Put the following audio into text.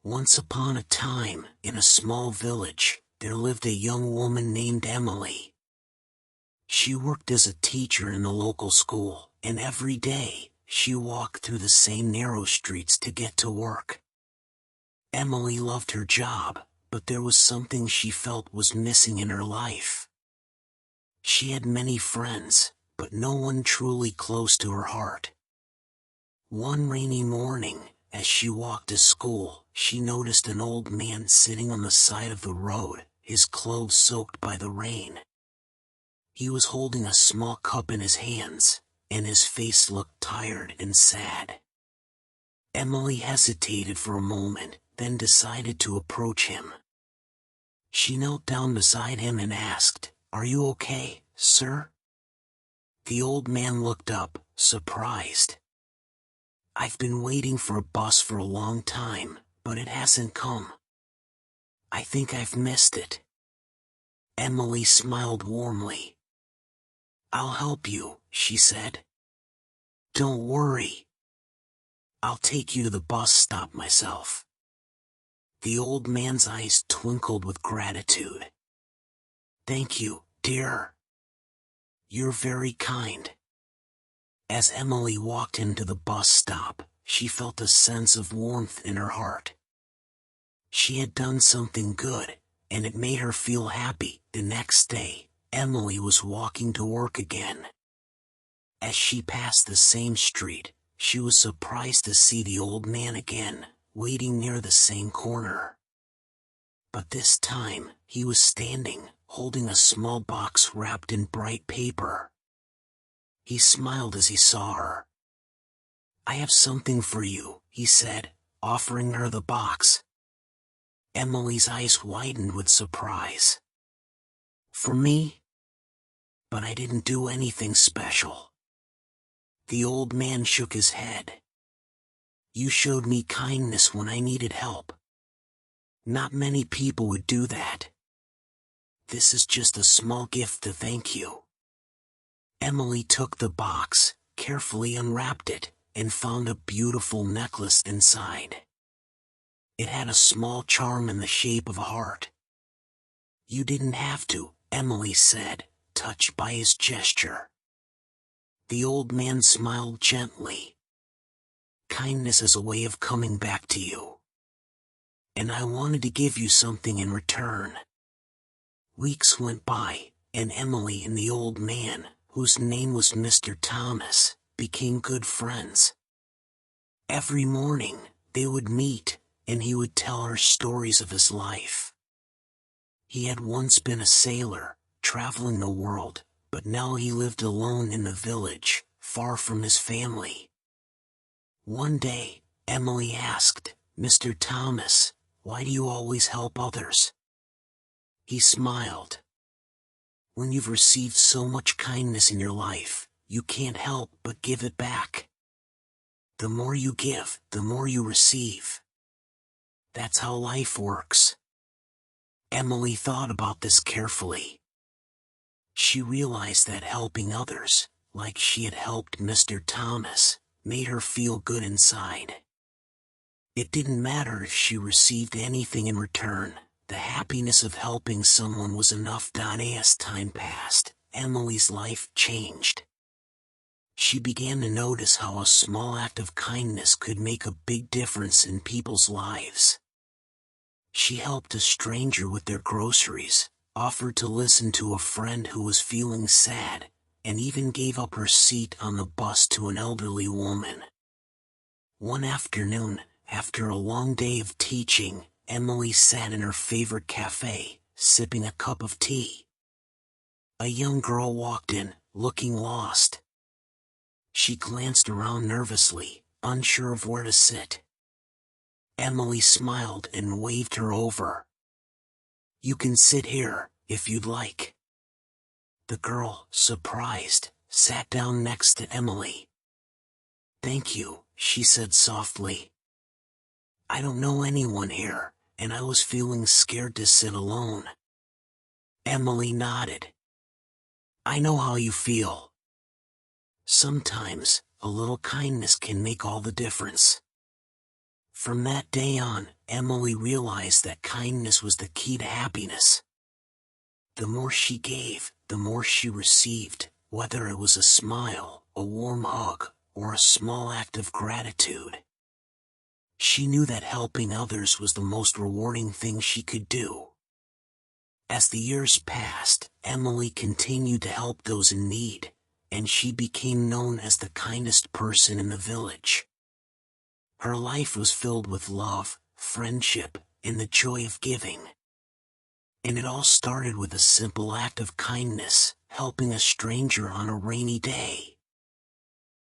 Once upon a time, in a small village, there lived a young woman named Emily. She worked as a teacher in the local school, and every day, she walked through the same narrow streets to get to work. Emily loved her job, but there was something she felt was missing in her life. She had many friends, but no one truly close to her heart. One rainy morning, as she walked to school, she noticed an old man sitting on the side of the road, his clothes soaked by the rain. He was holding a small cup in his hands, and his face looked tired and sad. Emily hesitated for a moment, then decided to approach him. She knelt down beside him and asked, "Are you okay, sir?" The old man looked up, surprised. "I've been waiting for a bus for a long time, but it hasn't come. I think I've missed it." Emily smiled warmly. "I'll help you," she said. "Don't worry. I'll take you to the bus stop myself." The old man's eyes twinkled with gratitude. "Thank you, dear. You're very kind." As Emily walked into the bus stop, she felt a sense of warmth in her heart. She had done something good, and it made her feel happy. The next day, Emily was walking to work again. As she passed the same street, she was surprised to see the old man again, waiting near the same corner. But this time, he was standing, holding a small box wrapped in bright paper. He smiled as he saw her. "I have something for you," he said, offering her the box. Emily's eyes widened with surprise. "For me? But I didn't do anything special." The old man shook his head. "You showed me kindness when I needed help. Not many people would do that. This is just a small gift to thank you." Emily took the box, carefully unwrapped it, and found a beautiful necklace inside. It had a small charm in the shape of a heart. "You didn't have to," Emily said, touched by his gesture. The old man smiled gently. "Kindness is a way of coming back to you. And I wanted to give you something in return." Weeks went by, and Emily and the old man, whose name was Mr. Thomas, became good friends. Every morning, they would meet, and he would tell her stories of his life. He had once been a sailor, traveling the world, but now he lived alone in the village, far from his family. One day, Emily asked, "Mr. Thomas, why do you always help others?" He smiled. "When you've received so much kindness in your life, you can't help but give it back. The more you give, the more you receive. That's how life works." Emily thought about this carefully. She realized that helping others, like she had helped Mr. Thomas, made her feel good inside. It didn't matter if she received anything in return. The happiness of helping someone was enough. As time passed, Emily's life changed. She began to notice how a small act of kindness could make a big difference in people's lives. She helped a stranger with their groceries, offered to listen to a friend who was feeling sad, and even gave up her seat on the bus to an elderly woman. One afternoon, after a long day of teaching, Emily sat in her favorite cafe, sipping a cup of tea. A young girl walked in, looking lost. She glanced around nervously, unsure of where to sit. Emily smiled and waved her over. "You can sit here, if you'd like." The girl, surprised, sat down next to Emily. "Thank you," she said softly. "I don't know anyone here, and I was feeling scared to sit alone." Emily nodded. "I know how you feel. Sometimes, a little kindness can make all the difference." From that day on, Emily realized that kindness was the key to happiness. The more she gave, the more she received, whether it was a smile, a warm hug, or a small act of gratitude. She knew that helping others was the most rewarding thing she could do. As the years passed, Emily continued to help those in need, and she became known as the kindest person in the village. Her life was filled with love, friendship, and the joy of giving. And it all started with a simple act of kindness, helping a stranger on a rainy day.